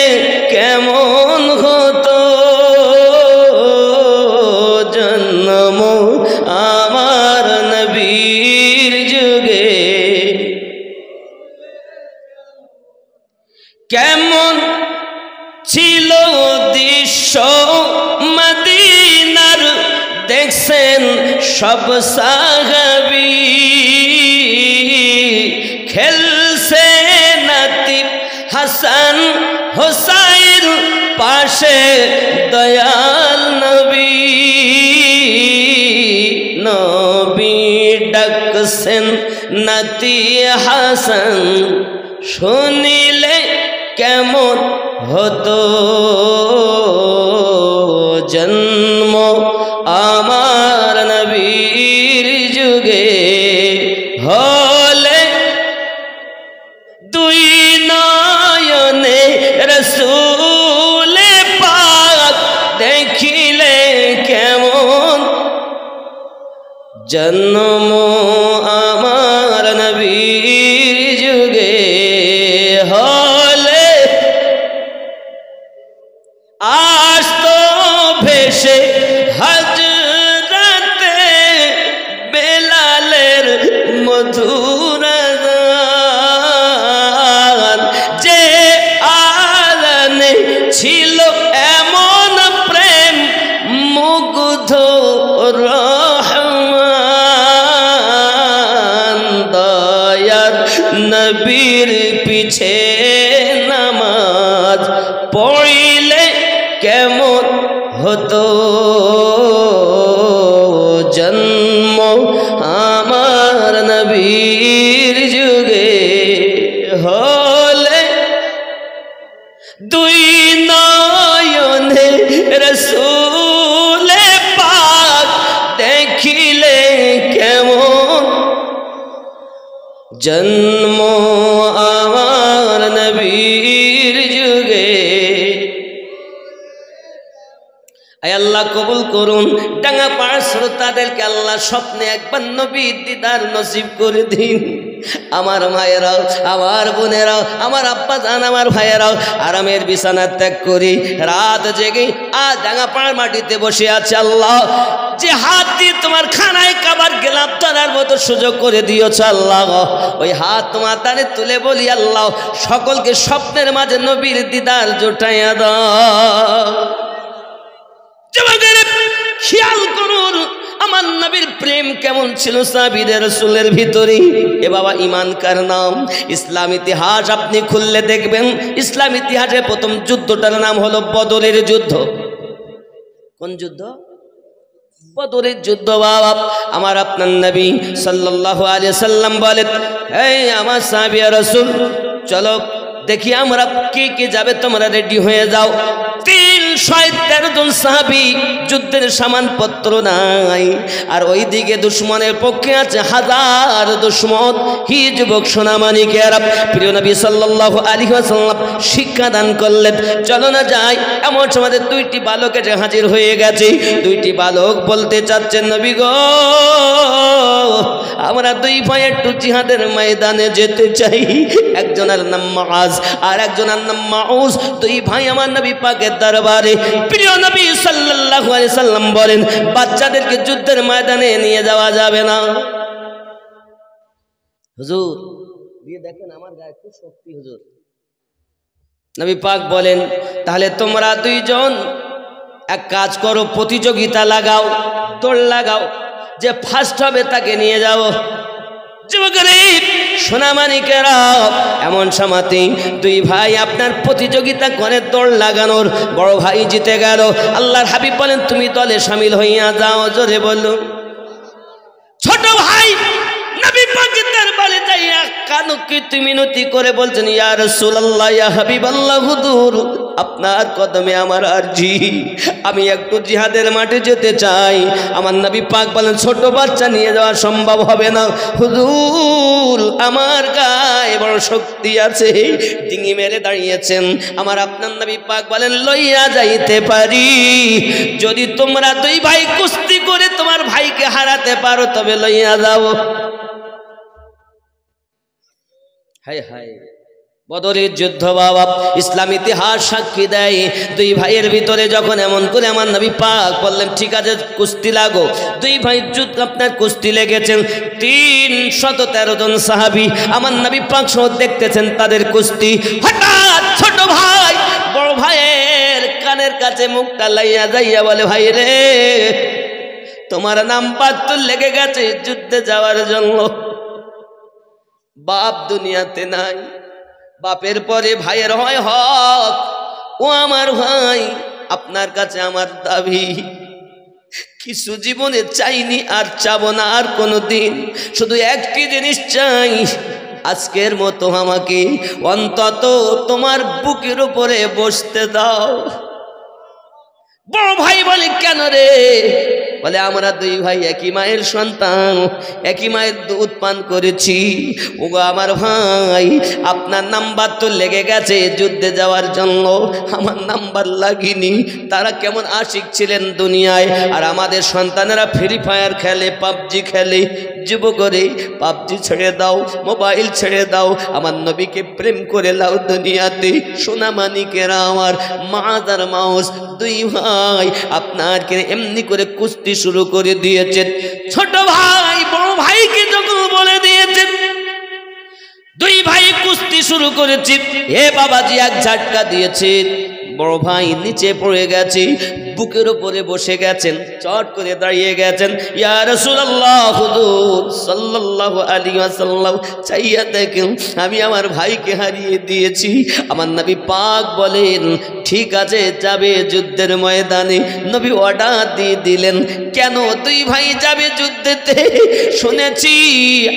কেমন হতো, জন্ম আমার নবীর যুগে কেমন ছিল দৃশ্য মদিনার, দেখছেন সব সাহাবী, খেলছে নাতি হাসান হোসাইন পাশে দয়াল নবী, নবী ডাকছেন নাতি হাসান, শুনিলে কেমন হতো, জন্ম আমার নবীর যুগে হলে, দুই নয়নে রাসূলে পাক দেখিলে কেমন, জন্ম আমার নবীর যুগে হলে। আসতো ভেসে হযরতে বেলালের মধুর গান, যে আলানে ছিল এমন প্রেম, মুগ্ধ রহমান, দয়ার নবীর পিছে নামাজ পড়িলে কেমন হতো, জন্ম আমার নবীর যুগে হলে, দুই নয়নে রাসূলে পাক জন্ম আমার নবীর যুগে। আয় আল্লাহ কবুল করুন। ডাঙ্গাপাড়ার শ্রোতাদেরকে আল্লাহ স্বপ্নে একবার নবীর দিদার নসিব করে দিন। আমার মায়েরাও, আমার বোনেরাও, আমার আব্বা জান, আমার ভাইয়েরাও আরামের বিছানা ত্যাগ করি রাত জেগে আজ ডাঙ্গাপাড়ার মাটিতে বসে আছে। আল্লাহ যে হাত দিয়ে তোমার খানায় কাবার গেলাম তার মতো সুযোগ করে দিয়েছ আল্লাহ, ওই হাত তোমার তারে তুলে বলি আল্লাহ সকলকে স্বপ্নের মাঝে নবীর দিদার জোটাইয়া দাও। খেয়াল করুন আমার নবীর প্রেম কেমন ছিল সাহাবীদের রাসূলের ভিতরে। এ বাবা ঈমান কার নাম। ইসলাম ইতিহাস আপনি খুললে দেখবেন ইসলাম ইতিহাসে প্রথম যুদ্ধটার নাম হলো বদরের যুদ্ধ। কোন যুদ্ধ? বদরের যুদ্ধ। বাবা আমার আপনার নবী সাল্লাল্লাহু আলাইহি সাল্লাম বলেন, এই আমার সাহাবী রাসূল চলো দেখি আমরা কে কে যাবে, তোমরা রেডি হয়ে যাও। 313 জন সাহাবী, যুদ্ধের সামানপত্র নাই, আর ওইদিকে দুশ্মনের পক্ষে আছে 1000 দুশ্মন। হি যুবক সোনামানিকেরা, প্রিয় নবী সাল্লাল্লাহু আলাইহি ওয়াসাল্লাম শিক্ষা দান করলেন, চলো না যাই। এমন সময় 2টি বালক এসে হাজির হয়ে গেছে। 2টি বালক বলতে চাচ্ছেন, নবী গো আমরা 2 ভাই একটু জিহাদের ময়দানে যেতে চাই। একজনের নাম মুআজ আর একজনের নাম মাউস। 2 ভাই আমার নবী পাকের দরবারে। প্রিয় নবী সাল্লাল্লাহু আলাইহি সাল্লাম বলেন, বাচ্চাদেরকে যুদ্ধের ময়দানে নিয়ে যাওয়া যাবে না। হুজুর দিয়ে দেখেন আমার গায়ে খুব শক্তি হুজুর। নবী পাক বলেন, তাহলে তোমরা 2 জন এক কাজ করো, প্রতিযোগিতা লাগাও, দৌড় লাগাও, যে ফার্স্ট হবে তাকে নিয়ে যাও। যুবকেরা সোনামানিকেরা, এমন সময়তে 2 ভাই আপনার প্রতিযোগিতা করে দৌড় লাগানোর। বড় ভাই জিতে গেল। আল্লাহর হাবিব বলেন, তুমি দলে শামিল হইয়া যাও। জোরে বলুন। ছোট ভাই নবী পাকের দরবারে যাইয়া কানুকি মিনতি করে বলছেন, ইয়া রাসূলুল্লাহ, ইয়া হাবিবাল্লাহ, হুজুর আপনার কদমে আমার আরজি, আমি একটু জিহাদের মাঠে যেতে চাই। আমার নবী পাক বলেন, ছোট বাচ্চা নিয়ে যাওয়া সম্ভব হবে না হুজুর, আমার গায়ে বড় শক্তি আছে। ডিঙি মেরে দাঁড়িয়েছেন। আমার আপনার নবী পাক বলেন, লইয়া যাইতে পারি, যদি তোমরা 2 ভাই কুস্তি করে তোমার ভাইকে হারাতে পারো তবে লইয়া যাও। হায় হায়, বদরের যুদ্ধ বাবা ইসলাম ইতিহাস সাক্ষী দেয়। 2 ভাইয়ের ভিতরে যখন এমন করে আমার নবী পাক বললেন, ঠিক আছে কুস্তি লাগো। 2 ভাই যুদ্ধ আপনার কুস্তি লেগেছেন। 313 জন সাহাবী আমার নবী পাক সহ দেখতেছেন তাদের কুস্তি। হঠাৎ ছোট ভাই বড় ভাইয়ের কানের কাছে মুখটা লাইয়া যাইয়া বলে, ভাই রে তোমার নাম্বার তো লেগে গেছে যুদ্ধে যাওয়ার জন্য। বাপ দুনিয়াতে নাই, বাপের পরে ভাইয়ের হয় হক। ও আমার ভাই, আপনার কাছে আমার দাবি, কিছু জীবনে চাইনি আর চাবো না আর কোনো দিন, শুধু একটি জিনিস চাই, আজকের মতো আমাকে অন্তত তোমার বুকের উপরে বসতে দাও। বড় ভাই বলে, কেন রে? বলে, আমরা 2 ভাই একই মায়ের সন্তান, একই মায়ের দুধ পান করেছি। ওগো আমার ভাই, আপনার নাম্বার তো লেগে গেছে যুদ্ধে যাওয়ার জন্য, আমার নাম্বার লাগেনি। তারা কেমন আশিক ছিলেন দুনিয়ায়, আর আমাদের সন্তানেরা ফ্রি ফায়ার খেলে, পাবজি খেলে। যুবকরে পাবজি ছেড়ে দাও, মোবাইল ছেড়ে দাও, আমার নবীকে প্রেম করে লাও দুনিয়াতে। সোনামানিকেরা আমার, মাআজ আর মাউস 2 ভাই আপনাকে এমনি করে কুস্তি শুরু করে দিয়েছেন। ছোট ভাই বড় ভাইকে যখন বলে দিয়েছেন, 2 ভাই কুস্তি শুরু করেছে। হে বাবাজি এক ঝাটকা দিয়েছে, বড় ভাই নিচে পড়ে গেছে, বুকের উপরে বসে গেছেন, চট করে দাঁড়িয়ে গেছেন। ইয়া রাসূলুল্লাহ, হুজুর সাল্লাল্লাহু আলাইহি ওয়াসাল্লাম চাইয়া দেখেন আমি আমার ভাইকে হারিয়ে দিয়েছি। আমার নবী পাক বলেন, ঠিক আছে যাবে যুদ্ধের ময়দানে। নবী অর্ডার দিয়ে দিলেন, কেন দুই ভাই যাবে যুদ্ধেতে? শুনেছি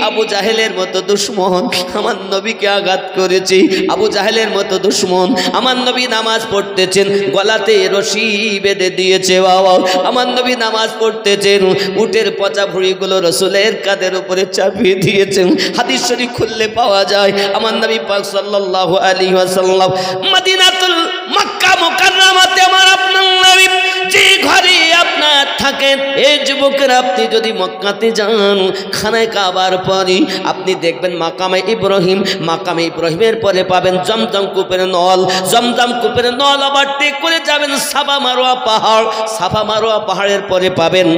আবু জাহেলের মতো দুশমন আমার নবীকে আঘাত করেছে, আবু জাহেলের মতো দুশমন আমার নবী নামাজ পড়তেছেন, গলাতে রশি বেঁধে দিয়েছে। বাবা আমার নবী নামাজ পড়তেছেন, উটের পচা ভুঁড়িগুলো রসুলের কাঁধের উপরে চাপিয়ে দিয়েছেন। হাদিস শরীফ খুললে পাওয়া যায় আমার নবী পাক সাল্লাল্লাহু আলাইহি ওয়াসাল্লাম মদিনাতুল মক্কা মুকাররমাতে আমার আপনার নবী যে ঘরে আপনার থাকেন, এই যুবকের আপনি যদি মক্কাতে যান খানায় কাবার পরে আপনি দেখবেন মাকামে ইব্রাহিমের পরে পাবেন জমজম কূপের নল, জমজম কূপের নল আবার টেক করে যাবেন সাফা মারোয়া পাহাড়, সাফা মারোয়া পাহাড়ের পরে পাবেন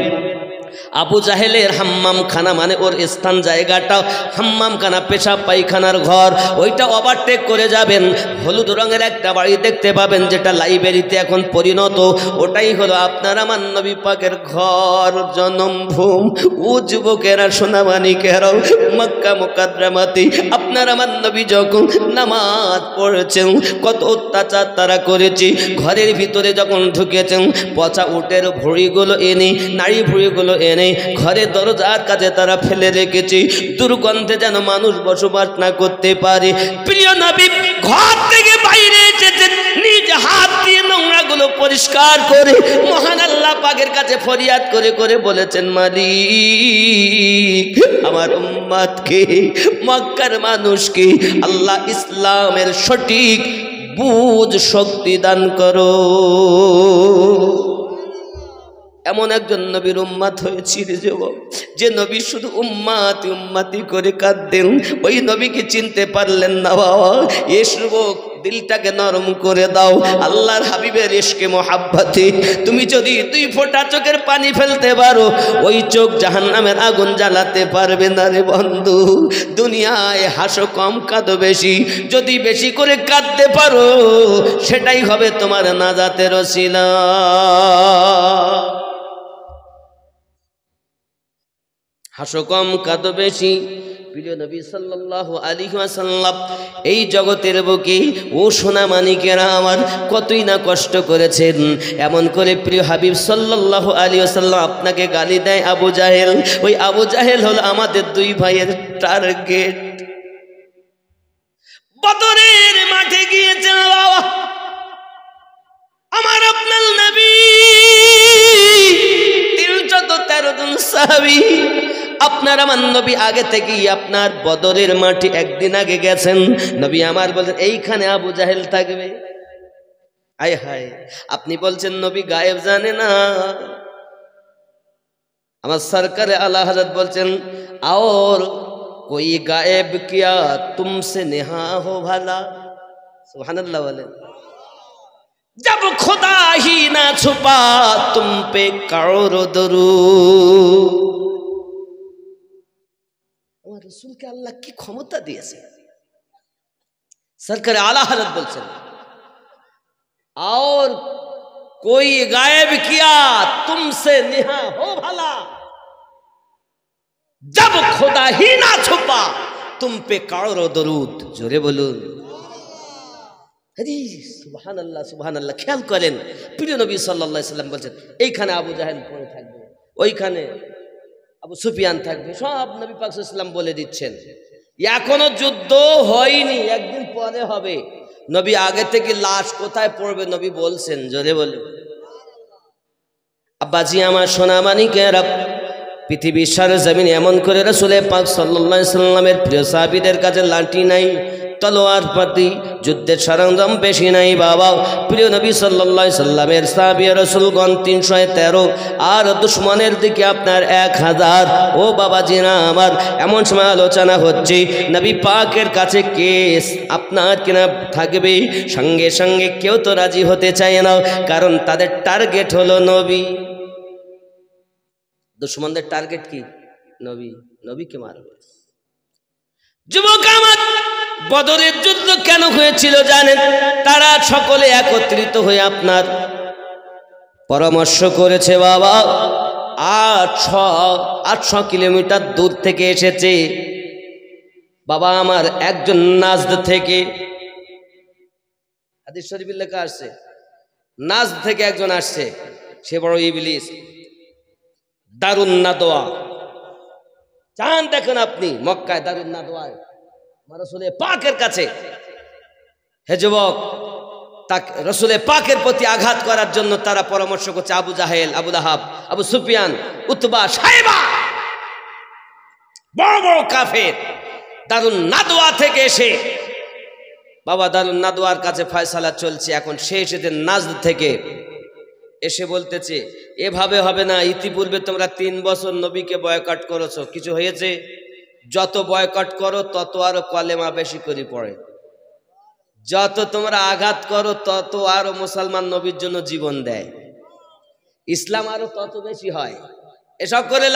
আবু জাহেলের হাম্মাম খানা, মানে ওর স্থান জায়গাটা হাম্মাম খানা, পেশাব পায়খানার ঘর, ওইটা ওভারটেক করে যাবেন। হলুদ রঙের একটা বাড়ি দেখতে পাবেন যেটা লাইব্রেরিতে এখন পরিণত, ওটাই হলো আপনার আমার নবী পাকের ঘর, জন্মভূম। ও যুবকেরা সোনামানিকেরাও মক্কা মুকাররমাতে আপনার আমার নবী যখন নামাজ পড়েছেন কত অত্যাচার তারা করেছে। ঘরের ভিতরে যখন ঢুকেছেন পচা উটের ভুঁড়িগুলো এনে, নারী ভুঁড়িগুলো এনে ঘরে দরজার কাছে তারা ফেলে রেখেছে, দুর্গন্ধে যেন মানুষ বসবাস না করতে পারে। প্রিয় নবী ঘর থেকে বাইরে এসেছেন, নিজ হাত দিয়ে নোংরাগুলো পরিষ্কার করে মহান আল্লাহ পাকের কাছে ফরিয়াদ করে করে বলেছেন, মালিক আমার উম্মতকে, মক্কার মানুষকে আল্লাহ ইসলামের সঠিক বুঝ শক্তি দান করো। এমন একজন নবীর উম্মাত হয়েছি রে যুবক, যে নবী শুধু উম্মাতি উম্মাতি করে কাঁদতেন, ওই নবীকে চিনতে পারলেন না। বাবা এ যুবক দিলটাকে নরম করে দাও আল্লাহর হাবিবের ইশকে মোহাব্বতে। তুমি যদি দুই ফোঁটা চোখের পানি ফেলতে পারো, ওই চোখ জাহান্নামের আগুন জ্বালাতে পারবে না রে বন্ধু। দুনিয়ায় হাসো কম কাঁদো বেশি, যদি বেশি করে কাঁদতে পারো সেটাই হবে তোমার নাজাতের ওসিলা। হাসো কম কাঁদো বেশি। প্রিয় নবী সাল্লাল্লাহু আলাইহি ওয়াসাল্লাম এই জগতের বুকে ও সোনা মানিকেরা আমার কতই না কষ্ট করেছেন। এমন করে প্রিয় হাবিব সাল্লাল্লাহু আলাইহি ওয়াসাল্লাম আপনাকে গালি দেয় আবু জাহেল। ওই আবু জাহেল হলো আমাদের দুই ভাইয়ের টার্গেট। বদরের মাঠে গিয়েছে বাবা আমার আপনার নবী, 313 জন সাহাবী। আপনার আমার নবী আগে থেকেই আপনার বদরের মাঠে একদিন আগে গেছেন। নবী আমার বলেন এইখানে আবু জাহেল থাকবে। আয় হায়, আপনি বলছেন নবী গায়েব জানে না। আমার সরকারে আলা হযরত বলছেন, और कोई गायब किया तुमसे नेहा हो भला। सुभानअल्लाह बोलें। जब खुदा ही ना छुपा तुम पे करो दरूद। রসুলকে আল্লাহ কি ক্ষমতা দিয়েছে। সরকার আলা হযরত বলছেন, और कोई गायब किया तुमसे नेहा हो भला, जब खुदा ही ना छुपा तुम पे करो दरूद। জোরে বলুন সুবহানাল্লাহ সুবহানাল্লাহ। খেয়াল করেন প্রিয় নবী সাল্লাল্লাহু আলাইহি সাল্লাম বলছেন এইখানে আবু জাহেল পড়ে থাকবে, ওইখানে আবু সুফিয়ান থাকবে, সব নবী পাক সাল্লাল্লাহু আলাইহি ওয়াসাল্লাম বলে দিচ্ছেন। এখনো যুদ্ধ হয়নি, একদিন পরে হবে। নবী আগে থেকে লাশ কোথায় পড়বে নবী বলছেন। জোরে বলুন। আব্বাজি আমার সোনা মানিকেরা, পৃথিবীর সরজমিনে এমন করে রাসূল পাক সাল্লাল্লাহু আলাইহি সাল্লামের প্রিয় সাহাবীদের কাছে লাঠি নাই, তলোয়ার পাতি, যুদ্ধের সরঞ্জাম বেশি নাই বাবা। প্রিয় নবী সাল্লাল্লাহু আলাইহি সাল্লামের সাহাবী রাসূলগণ 313 আর দুশমনের দিকে আপনার 1000। ও বাবাজিরা আমার, এমন সময় আলোচনা হচ্ছে নবী পাকের কাছে কেস আপনার কিনা থাকবে, সঙ্গে সঙ্গে কেউ তো রাজি হতে চায় না, কারণ তাদের টার্গেট হলো নবী। দুশমনদের টার্গেট কি? নবী, নবীকে মারবে। যুবক আমার, বদরের যুদ্ধ কেন হয়েছিল জানেন? তারা সকলে একত্রিত হয়ে আপনার পরামর্শ করেছে বাবা। 800 কিলোমিটার দূর থেকে এসেছে বাবা আমার একজন নাজদ থেকে। হাদিস শরীফে লেখা আছে নাজদ থেকে একজন আসছে, সে বড় ইবলিস, দারুন নাদওয়া চান দেখেন আপনি মক্কায় দারুন নাদওয়ায় রাসূলে পাকের কাছে। হে যুবক, তাকে রাসূলে পাকের প্রতি আঘাত করার জন্য তারা পরামর্শ করছে, আবু জাহেল, আবু লাহাব, আবু সুফিয়ান, উতবা, সাইবা, বড় বড় কাফের দারুন নাদওয়া থেকে এসে, বাবা দারুন নাদওয়ার কাছে ফয়সালা চলছে। এখন সে এসেছে নাজদ থেকে, এসে বলতেছে এভাবে হবে না, ইতিপূর্বে তোমরা 3 বছর নবীকে বয়কট করেছো, কিছু হয়েছে? যত বয়কট করো তত আরো কলেমা বেশি করে পড়ে, যত তোমরা আঘাত করো তত আরো মুসলমান নবীর জন্য জীবন দেয়, ইসলাম আরো তত বেশি হয়। এসব করে